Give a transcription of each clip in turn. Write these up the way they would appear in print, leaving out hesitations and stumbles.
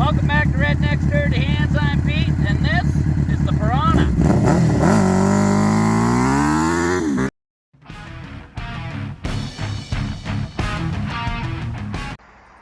Welcome back to Redneck Dirty Hands. I'm Pete, and this is the piranha.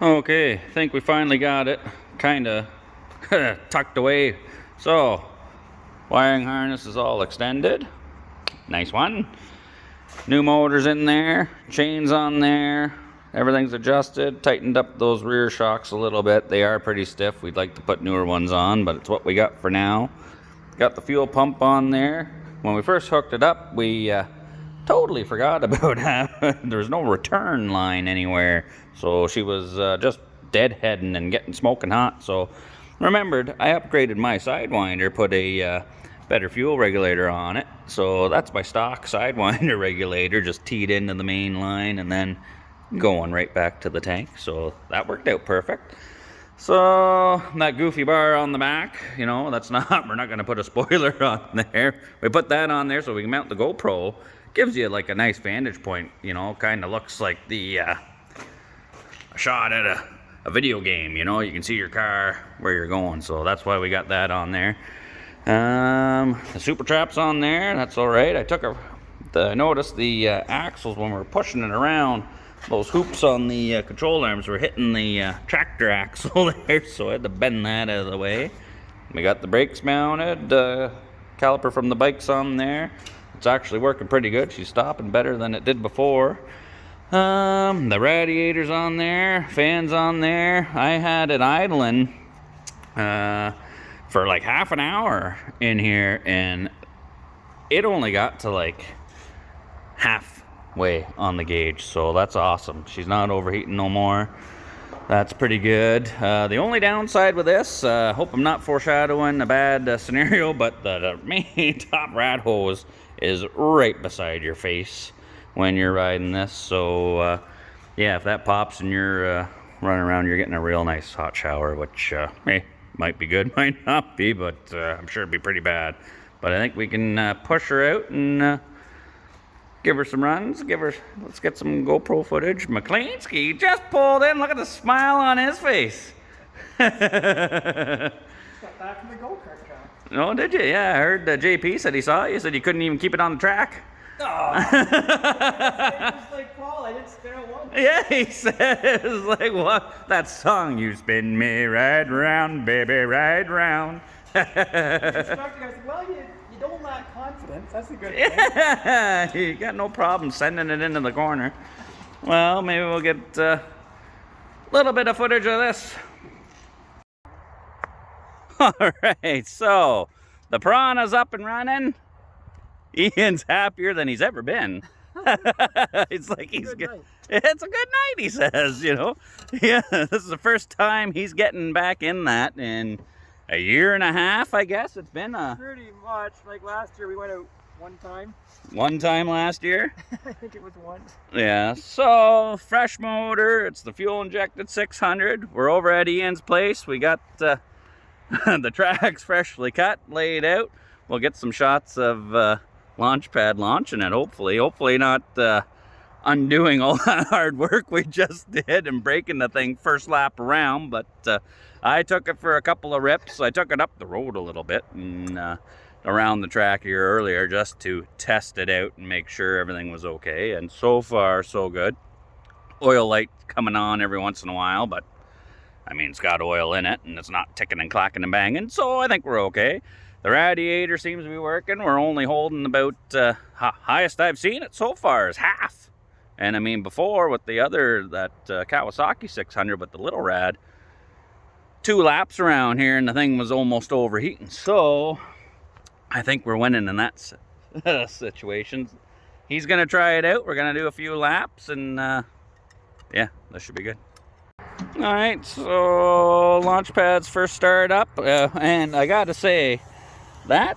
Okay, I think we finally got it kind of tucked away. So, wiring harness is all extended. Nice one. New motors in there, chains on there. Everything's adjusted, tightened up those rear shocks a little bit. They are pretty stiff. We'd like to put newer ones on, but it's what we got for now. Got the fuel pump on there. When we first hooked it up, we totally forgot about there was no return line anywhere. So she was just deadheading and getting smoking hot. So remembered, I upgraded my Sidewinder, put a better fuel regulator on it. So that's my stock Sidewinder regulator, just teed into the main line and then going right back to the tank. So that worked out perfect. So that goofy bar on the back, you know, that's not, we're not going to put a spoiler on there. We put that on there so we can mount the GoPro. Gives you like a nice vantage point, you know, kind of looks like the a shot at a video game, you know, you can see your car where you're going. So that's why we got that on there. The super trap's on there, that's all right. I noticed the axles when we were pushing it around, those hoops on the control arms were hitting the tractor axle there, so I had to bend that out of the way. We got the brakes mounted, caliper from the bike's on there. It's actually working pretty good. She's stopping better than it did before. The radiator's on there, fans on there. I had it idling for like half an hour in here, and it only got to like halfway on the gauge, so that's awesome. She's not overheating no more. That's pretty good. The only downside with this, hope I'm not foreshadowing a bad scenario, but the main top rat hose is right beside your face when you're riding this. So yeah, if that pops and you're running around, you're getting a real nice hot shower, which might be good, might not be, but I'm sure it'd be pretty bad. But I think we can push her out and give her some runs. Let's get some GoPro footage. McLeansky just pulled in. Look at the smile on his face. Got back from the go-kart track. Oh, did you? Yeah, I heard JP said he saw it. You said you couldn't even keep it on the track. Oh, it was like Paul. I didn't spin it once. Yeah, he said it was like, what? That song, you spin me right round, baby, right round. The instructor goes, well, you don't lack confidence. That's a good thing. Yeah, you got no problem sending it into the corner. Well, maybe we'll get a little bit of footage of this. Alright, so the piranha's up and running. Ian's happier than he's ever been. It's like it's a good night, he says, you know. Yeah, this is the first time he's getting back in that in a year and a half, I guess. It's been pretty much. Like last year we went out one time. One time last year? I think it was once. Yeah, so fresh motor. It's the fuel injected 600. We're over at Ian's place. We got the tracks freshly cut, laid out. We'll get some shots of Launchpad launching it, hopefully not undoing all that hard work we just did and breaking the thing first lap around. But I took it for a couple of rips. I took it up the road a little bit and around the track here earlier just to test it out and make sure everything was okay, and so far so good. Oil light coming on every once in a while, but I mean, it's got oil in it and it's not ticking and clacking and banging, so I think we're okay. The radiator seems to be working. We're only holding about, highest I've seen it so far is half. And I mean, before with the other, that Kawasaki 600 with the little rad, 2 laps around here and the thing was almost overheating. So I think we're winning in that situation. He's going to try it out. We're going to do a few laps and yeah, this should be good. All right, so Launchpad's first start up, and I got to say, that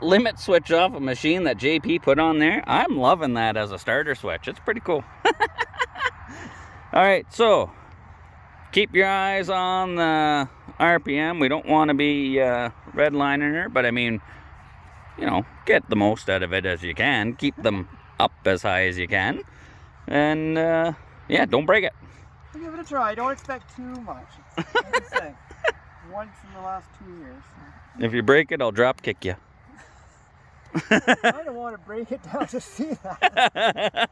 limit switch off a machine that JP put on there, I'm loving that as a starter switch. It's pretty cool. All right, so keep your eyes on the RPM. We don't want to be redlining her, but I mean, you know, get the most out of it as you can. Keep them up as high as you can. And yeah, don't break it. Give it gonna try. Don't expect too much. Like I say, once in the last 2 years. So. If you break it, I'll drop kick you. I don't want to break it down to see that.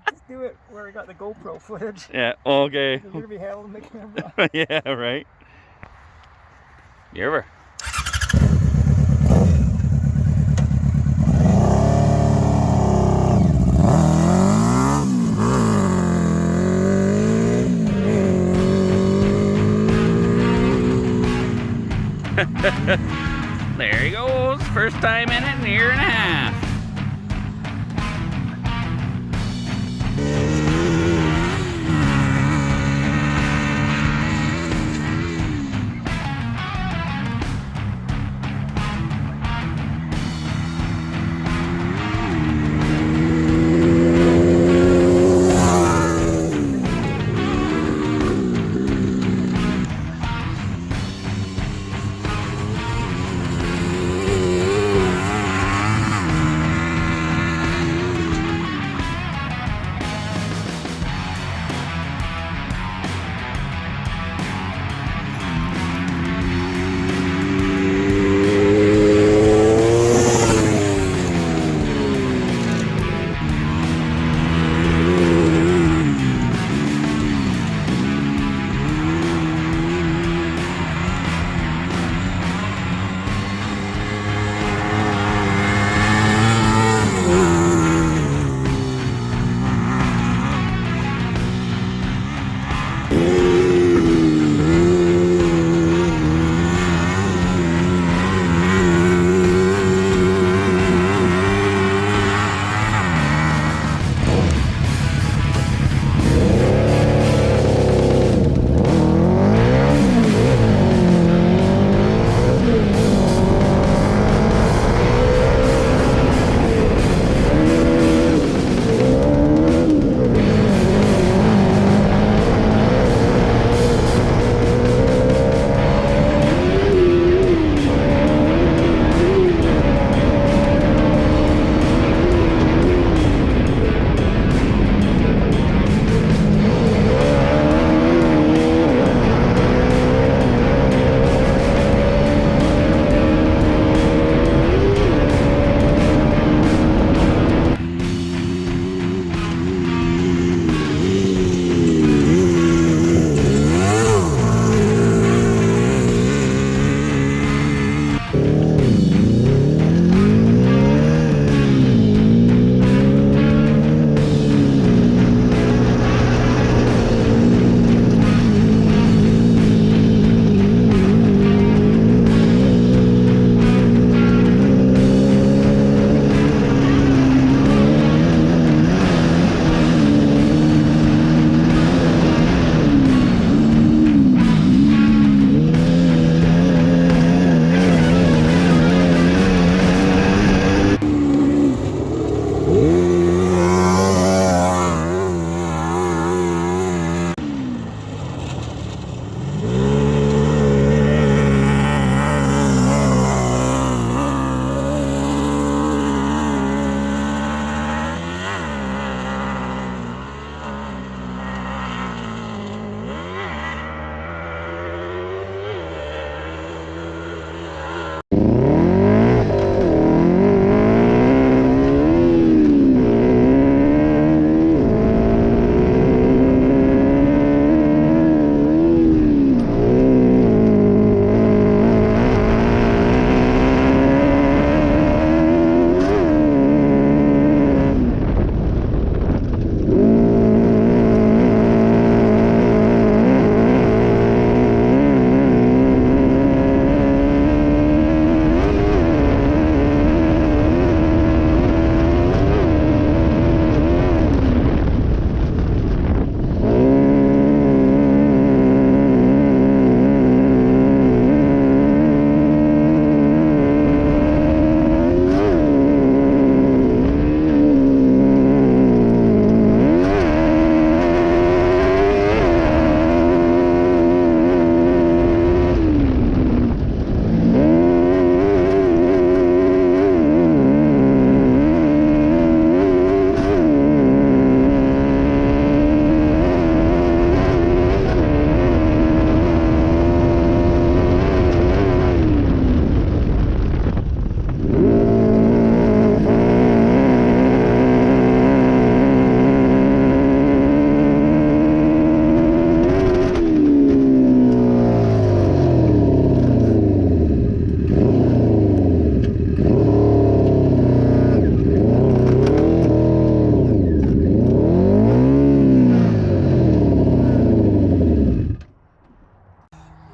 Just do it where we got the GoPro footage. Yeah, okay. You're gonna be holding the camera. Yeah, right. You ever? There he goes. First time in it in a year and a half.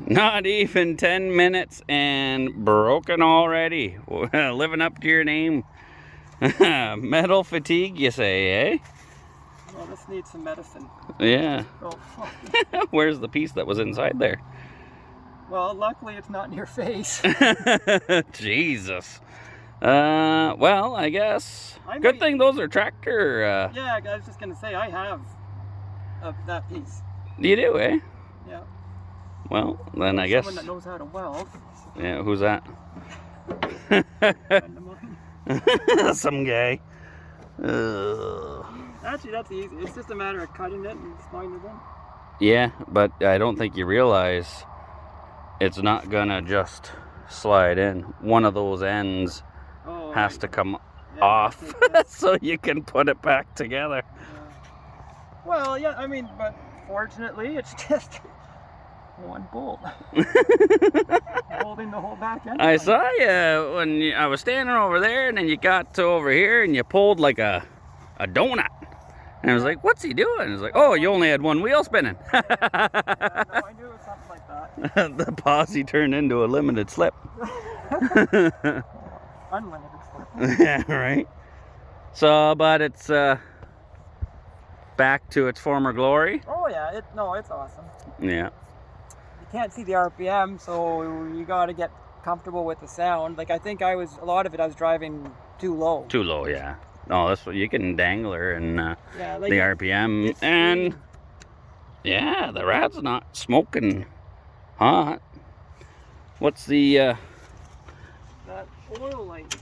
Not even 10 minutes and broken already. Living up to your name. Metal fatigue, you say, eh? Well, this needs some medicine. Yeah. Oh, Where's the piece that was inside there? well, luckily it's not in your face. Jesus. Well, I guess. Good thing those are tractor. Yeah, I was just going to say, I have that piece. You do, eh? Yeah. Well, then I guess. Someone that knows how to weld. Yeah, who's that? Friend of mine. Some guy. Actually, that's easy. It's just a matter of cutting it and sliding it in. Yeah, but I don't think you realize it's not gonna just slide in. One of those ends has to come off so you can put it back together. Well, yeah, I mean, but fortunately, it's just one bolt. Holding the whole back end. I saw you when I was standing over there, and then you got to over here and you pulled like a donut. And I was like, what's he doing? It's like, oh, you only had one wheel spinning. No, I knew it was something like that. The posse turned into a limited slip. Unlimited slip. Yeah, right. So, but it's back to its former glory. Oh yeah, it's awesome. Yeah. You can't see the RPM, so you got to get comfortable with the sound. Like I think a lot of it I was driving too low. Too low, yeah. No, that's what you can dangle her and yeah, like the RPM, and yeah, the rat's not smoking hot. What's the that oil light.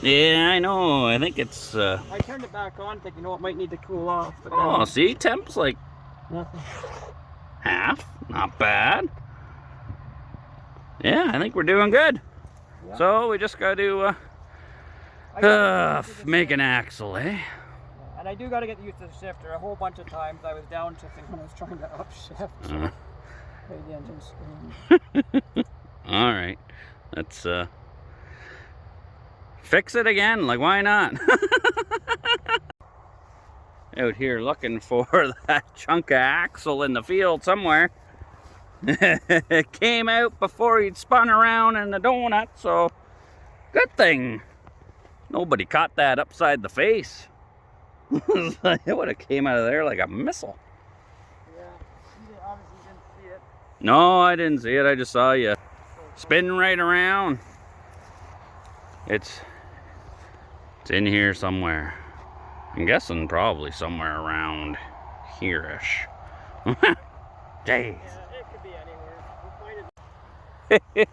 Yeah, I know. I think it's I turned it back on thinking, it might need to cool off. But oh, see, temp's like nothing. half. Not bad. Yeah, I think we're doing good. Yeah. So we just got to make an axle, eh? And I do got to get used to the shifter. A whole bunch of times I was downshifting when I was trying to upshift. Made the engine scream. All right, let's fix it again. Like, why not? Out here looking for that chunk of axle in the field somewhere. It came out before he'd spun around in the donut, so good thing nobody caught that upside the face. It would have came out of there like a missile. Yeah, you obviously didn't see it. No, I didn't see it. I just saw you spin right around. It's in here somewhere. I'm guessing probably somewhere around here-ish. Jeez. Yeah, it could be anywhere. We'll find it.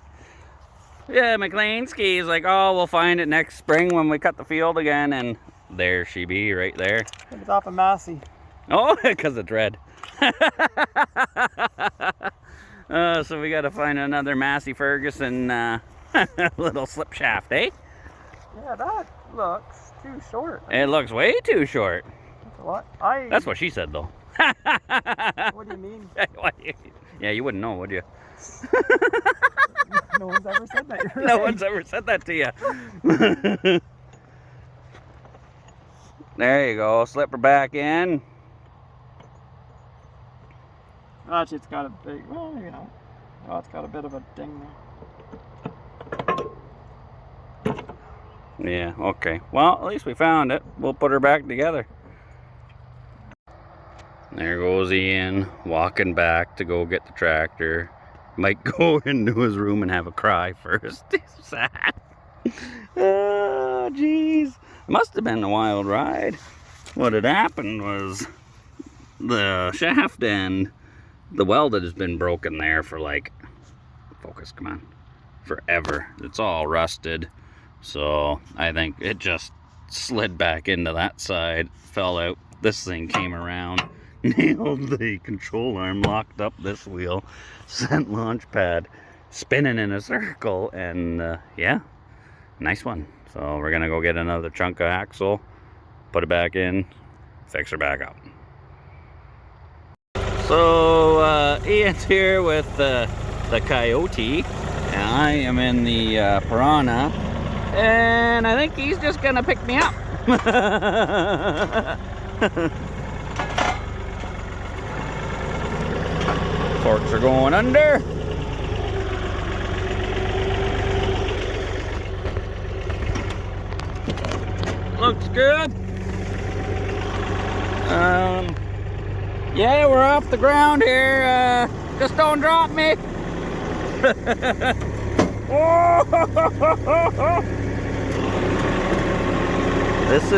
Yeah, McLeanski's like, oh, we'll find it next spring when we cut the field again, and there she be, right there. I think it's off of Massey. Oh, because it's red. So we got to find another Massey Ferguson little slip shaft, eh? Yeah, that looks too short. It looks way too short. That's a lot. That's what she said, though. What do you mean? Yeah, you wouldn't know, would you? No one's ever said that. You're No right. one's ever said that to you. There you go. Slip her back in. Actually, it's got a big, well, maybe not. Oh, it's got a bit of a ding there. Yeah, okay. Well, at least we found it. We'll put her back together. There goes Ian, walking back to go get the tractor. Might go into his room and have a cry first. He's sad. Oh, jeez. It must have been a wild ride. What had happened was the shaft end, the weld has been broken there for like, focus, come on, forever. It's all rusted. So I think it just slid back into that side, fell out. This thing came around, nailed the control arm, locked up this wheel, sent launch pad spinning in a circle, and yeah, nice one. So we're gonna go get another chunk of axle, put it back in, fix her back up. So Ian's here with the Coyote, and I am in the Piranha, and I think he's just gonna pick me up. Forks are going under. Looks good. Yeah, we're off the ground here. Just don't drop me. This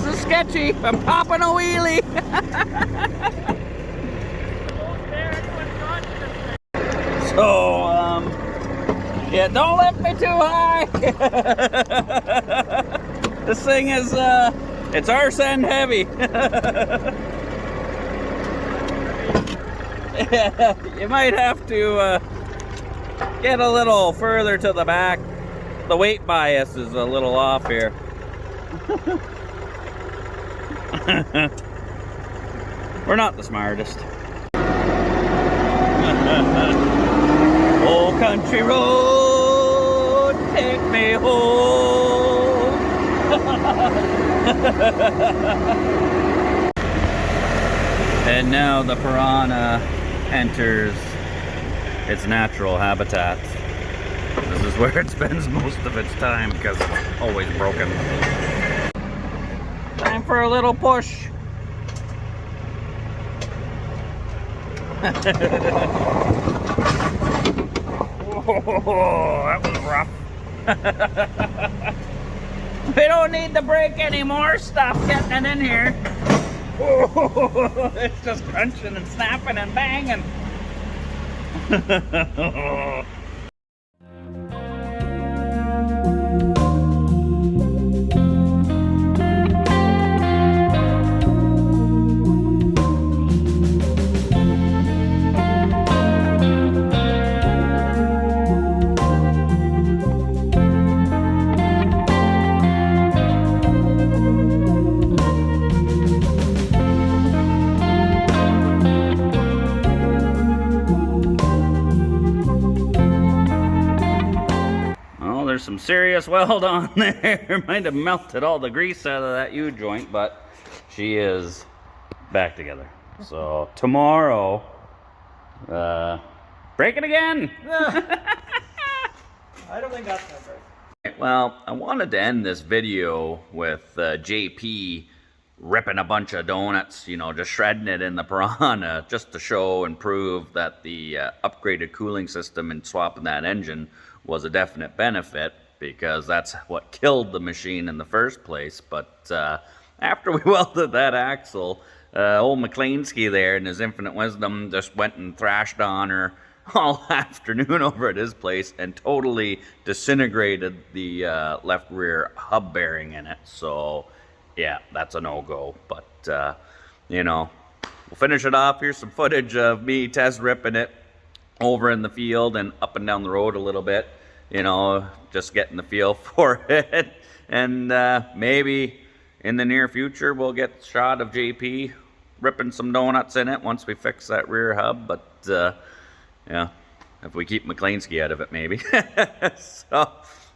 is sketchy. I'm popping a wheelie. So, yeah, don't lift me too high. This thing is, it's arse end heavy. Yeah, you might have to get a little further to the back. The weight bias is a little off here. We're not the smartest. Old country road, take me home. And now the piranha enters its natural habitat. This is where it spends most of its time because it's always broken. Time for a little push. Oh, that was rough. We don't need to break any more stuff getting it in here. Oh, it's just crunching and snapping and banging. There's some serious weld on there. Might have melted all the grease out of that U-joint, but she is back together. So tomorrow, break it again. I don't think that's gonna break. Well, I wanted to end this video with JP ripping a bunch of donuts, you know, just shredding it in the piranha, just to show and prove that the upgraded cooling system and swapping that engine was a definite benefit, because that's what killed the machine in the first place. But after we welded that axle, old McLeansky there in his infinite wisdom just went and thrashed on her all afternoon over at his place and totally disintegrated the left rear hub bearing in it. So yeah, that's a no-go. But you know, we'll finish it off. Here's some footage of me test ripping it over in the field and up and down the road a little bit, you know, just getting the feel for it. And maybe in the near future we'll get a shot of JP ripping some donuts in it once we fix that rear hub. But yeah, if we keep McLeansky out of it, maybe. So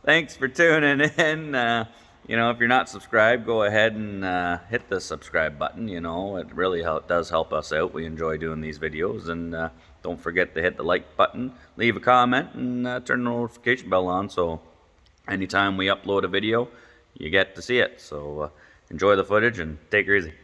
thanks for tuning in. You know, if you're not subscribed, go ahead and hit the subscribe button. You know, it really does help us out. We enjoy doing these videos. And don't forget to hit the like button, leave a comment, and turn the notification bell on, so anytime we upload a video, you get to see it. So enjoy the footage and take her easy.